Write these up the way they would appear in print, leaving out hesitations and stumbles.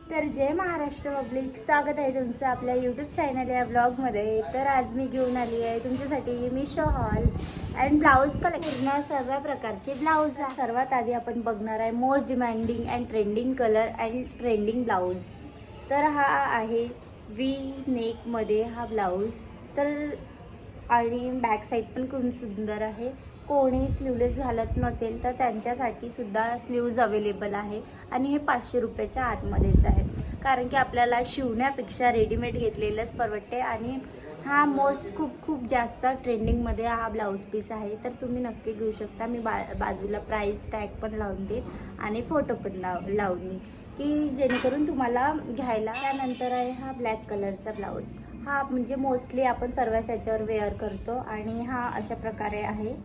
तर जय महाराष्ट्र पब्लिक, स्वागत आहे तुमचं आपल्या यूट्यूब चॅनल या ब्लॉगमध्ये. तर आज मी घेऊन आली आहे तुमच्यासाठी Meesho hall and blouse collection. सर्व प्रकारचे ब्लाऊज. सर्वात आधी आपण बघणार आहे most demanding and trending colour and trending blouse. तर हा आहे वी नेकमध्ये हा ब्लाऊज. तर आणि बॅक साईड पण खूप सुंदर आहे. कोणी स्लीवलेस घालत नसेल तर त्यांच्यासाठी सुद्धा स्लीव्ज अवेलेबल आहे आणि हे 500 रुपयाच्या आतमध्येच आहे, कारण की आपल्याला शिवण्यापेक्षा रेडीमेड घेतलेलंच परवडते. आणि हा खूप जास्त ट्रेंडिंगमध्ये हा ब्लाऊज पीस आहे. तर तुम्ही नक्की घेऊ शकता. मी बाजूला प्राईस टॅग पण लावून देईन आणि फोटो पण लावून देईन की जेणेकरून तुम्हाला घ्यायला. त्यानंतर आहे हा ब्लॅक कलरचा ब्लाऊज. हा म्हणजे मोस्टली आपण सर्वच याच्यावर वेअर करतो आणि हा अशा प्रकारे आहे.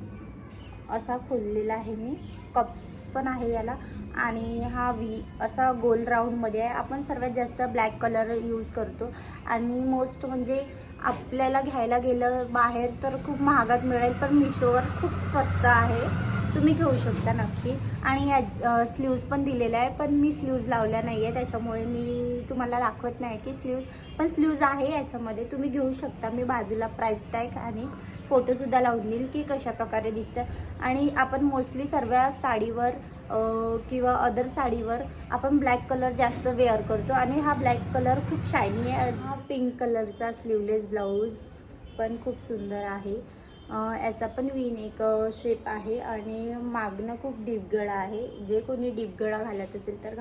असा खोललेला आहे मी. कप्स पण आहे याला आणि हा वी असा गोल राऊंडमध्ये आहे. आपण सर्वात जास्त ब्लॅक कलर यूज करतो आणि मोस्ट म्हणजे आपल्याला घ्यायला गेलं बाहेर तर खूप महागात मिळेल, पण मिशोवर खूप स्वस्त आहे. तुम्ही घेऊ शकता नक्की. आणि या स्लीव्ज पण दिलेल्या आहे, पण मी स्लीव्ज लावल्या नाही आहे त्याच्यामुळे मी तुम्हाला दाखवत नाही की स्लीव्ज, पण स्लीव्ज आहे याच्यामध्ये. तुम्ही घेऊ शकता. मी बाजूला प्राईस टॅग आणि फोटोसुद्धा लावून देईल की कशा प्रकारे दिसतं. आणि आपण मोस्टली सर्व साडीवर किंवा अदर साडीवर आपण ब्लॅक कलर जास्त वेअर करतो आणि हा ब्लॅक कलर खूप शायनी आहे. हा पिंक कलरचा स्लीवलेस ब्लाऊज पण खूप सुंदर आहे. याचा पण वीन एक शेप आहे आणि मागणं खूप डीप गळा आहे. जे कोणी डीप गळा घालत असेल तर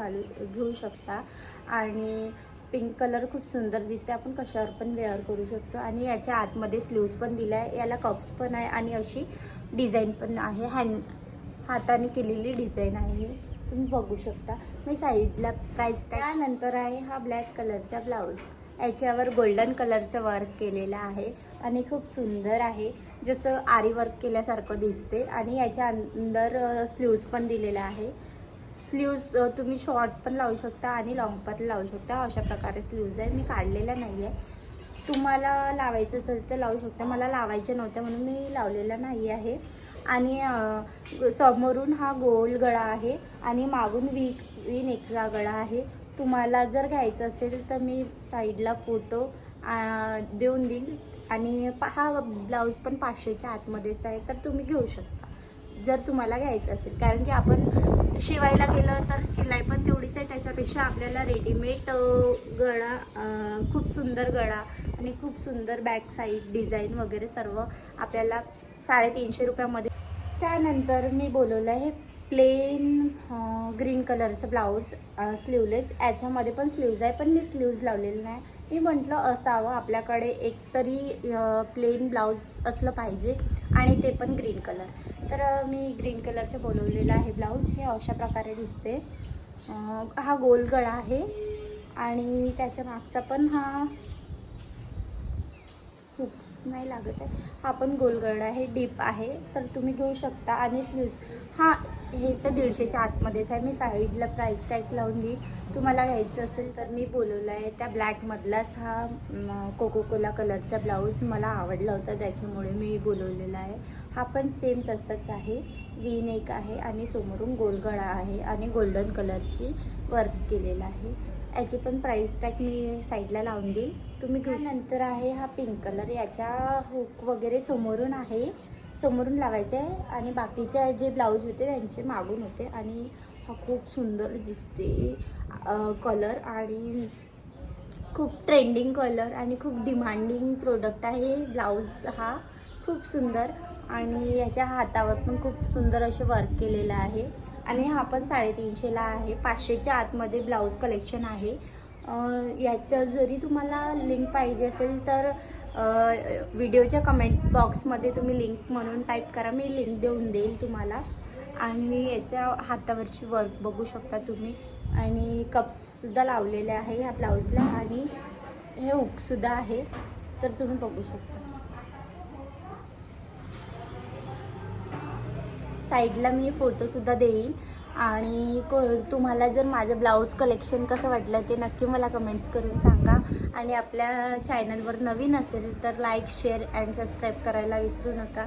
घेऊ शकता. आणि पिंक कलर खूप सुंदर दिसते. आपण कशावर पण वेअर करू शकतो. आणि याच्या आतमध्ये स्लीव्ज पण दिला आहे. याला कप्स पण आहे आणि अशी डिझाईन पण आहे. हाताने केलेली डिझाईन आहे, तुम्ही बघू शकता. मी साईडला प्राईस. त्यानंतर आहे हा ब्लॅक कलरचा ब्लाऊज. याच्यावर गोल्डन कलरचं वर्क केलेलं आहे आणि खूप सुंदर आहे, जसं आरी वर्क केल्यासारखं दिसते. आणि याच्या अंदर स्लीव्ज पण दिलेला आहे. स्लीव्ज तुम्ही शॉर्ट पण लावू शकता आणि लॉंग पण लावू शकता. अशा प्रकारे स्लीव्ज आहे. मी काढलेल्या नाही आहे. तुम्हाला लावायचं असेल तर लावू शकता. मला लावायचे नव्हते म्हणून मी लावलेला नाही आहे. आणि समोरून हा गोल गळा आहे आणि मागून वी नेकचा गळा आहे. तुम्हाला जर घ्यायचं असेल तर मी साईडला फोटो देऊन देईल. आणि हा ब्लाऊज पण 500च्या आतमध्येच आहे, तर तुम्ही घेऊ शकता जर तुम्हाला घ्यायचं असेल. कारण की आपण शिवायला गेलं तर शिलाई पण तेवढीच आहे. त्याच्यापेक्षा आपल्याला रेडीमेड गळा, खूप सुंदर गळा आणि खूप सुंदर बॅक साईड डिझाईन वगैरे सर्व आपल्याला 350 रुपयामध्ये. त्यानंतर मी बोलवलं आहे प्लेन ग्रीन कलरचं ब्लाऊज स्लीवलेस. याच्यामध्ये पण स्लीव्ज आहे, पण मी स्लीव्ज लावलेलं नाही. मी म्हटलं असावं आपल्याकडे एकतरी प्लेन ब्लाऊज असलं पाहिजे आणि ते पण ग्रीन कलर. तर मी ग्रीन कलरचं बोलवलेलं आहे ब्लाऊज. हे अशा प्रकारे दिसते. हा गोल गळा आहे आणि त्याच्या मागचा पण हा खूप नाही लागत आहे. हा पण गोलगडा आहे, डीप आहे, तर तुम्ही घेऊ शकता. आणि स्लीव्ज हे तर 150च्या आतमध्येच आहे. मी साईडला प्राईस टॅग लावून देईन. तुम्हाला घ्यायचं असेल तर. मी बोलवलं आहे त्या ब्लॅकमधलाच हा कोको कोला कलरचा ब्लाऊज मला आवडला होता, त्याच्यामुळे मी बोलवलेला आहे. हा पण सेम तसंच आहे. वी नेक आहे आणि समोरून गोलगळा आहे आणि गोल्डन कलरची वर्क केलेला आहे. याची पण प्राईस टॅग मी साईडला लावून देईल, तुम्ही घेऊ. नंतर आहे हा पिंक कलर. याच्या हुक वगैरे समोरून आहे, समोरून लावायचे आहे आणि बाकीचे जे ब्लाऊज होते त्यांचे मागून होते. आणि हा खूप सुंदर दिसते कलर आणि खूप ट्रेंडिंग कलर आणि खूप डिमांडिंग प्रोडक्ट आहे ब्लाऊज हा. खूप सुंदर. आणि याच्या हातावर पण खूप सुंदर असे वर्क केलेलं आहे. आणि हा पण 350ला आहे. 500च्या आतमध्ये ब्लाऊज कलेक्शन आहे. याचं जरी तुम्हाला लिंक पाहिजे असेल तर व्हिडिओच्या कमेंट्स बॉक्समध्ये तुम्ही लिंक म्हणून टाईप करा, मी लिंक देऊन देईल तुम्हाला. आणि याच्या हातावरची वर्क बघू शकता तुम्ही. आणि कप्ससुद्धा लावलेले आहे ह्या ब्लाऊजला आणि हे हुकसुद्धा आहे, तर तुम्ही बघू शकता. साईडला मी फोटोसुद्धा देईन. आणि तुम्हाला जर माझं ब्लाऊज कलेक्शन कसं वाटलं ते नक्की मला कमेंट्स करून सांगा. आणि आपल्या चॅनलवर नवीन असेल तर लाईक, शेअर अँड सबस्क्राईब करायला विसरू नका.